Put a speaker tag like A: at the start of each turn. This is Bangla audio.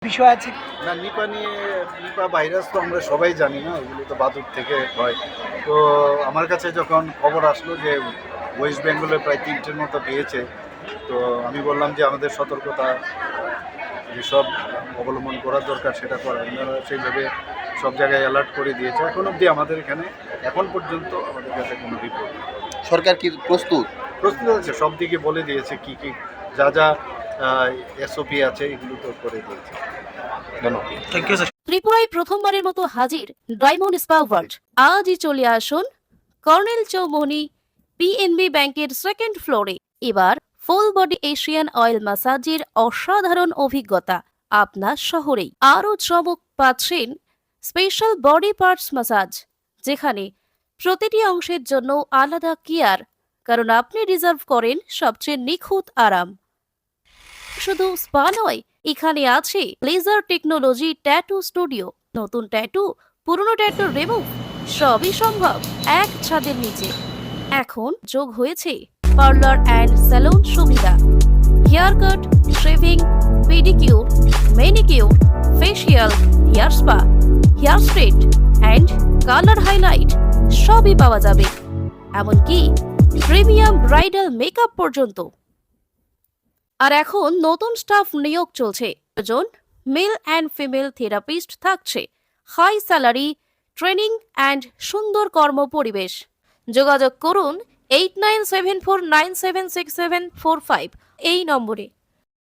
A: বিষয় আছে?
B: না, নিপা ভাইরাস তো আমরা সবাই জানি না, এগুলো তো বাদুড় থেকে হয়। তো আমার কাছে যখন খবর আসলো যে ওয়েস্ট বেঙ্গলে প্রায় ৩টের মতো পেয়েছে, তো আমি বললাম যে আমাদের সতর্কতা যেসব অবলম্বন করার দরকার সেটা করা। ওনারা সেইভাবে সব জায়গায় অ্যালার্ট করে দিয়েছে। এখন অবধি আমাদের এখানে এখন পর্যন্ত আমাদের কাছে কোনো রিপোর্ট নেই।
C: সরকার কি প্রস্তুত?
B: প্রস্তুত আছে, সব দিকে বলে দিয়েছে কি কি যা যা এসওপি আছে এগুলো তো করে দিয়েছে।
C: ধন্যবাদ।
A: Thank you sir.
D: ত্রিপুরায় প্রথমবারের মতো হাজির ডায়মন্ড স্পা ওয়ার্ল্ড। আজই চলে আসুন কর্নেল চৌমুহনী পিএনবি ব্যাংকের সেকেন্ড ফ্লোরে। এবার ফুল বডি এশিয়ান অয়েল ম্যাসাজের অসাধারণ অভিজ্ঞতা আপনার শহরেই। আরও চমক পাচ্ছেন স্পেশাল বডি পার্টস ম্যাসাজ, যেখানে প্রতিটি অংশের জন্য আলাদা কেয়ার, কারণ আপনি রিজার্ভ করেন সবচেয়ে নিখুঁত আরাম। শুধু স্পা নয়, এখানে আছে লেজার টেকনোলজি ট্যাটু স্টুডিও। নতুন ট্যাটু, পুরনো ট্যাটু রিমুভ, সবই সম্ভব এক ছাদের নিচে। এখন যোগ হয়েছে পার্লার অ্যান্ড স্যালুন সুবিধা। Hair cut, shaving, pedicure, manicure, facial, hair spa, hair straight and colour highlight সবই পাওয়া যাবে। এমনকি প্রিমিয়াম ব্রাইডাল মেকআপ পর্যন্ত। আর এখন নতুন স্টাফ নিয়োগ চলছে। প্রয়োজন মেল অ্যান্ড ফিমেল থেরাপিস্ট থাকছে। হাই স্যালারি, ট্রেনিং অ্যান্ড সুন্দর কর্ম পরিবেশ। যোগাযোগ করুন 8974976745 এই নম্বরে।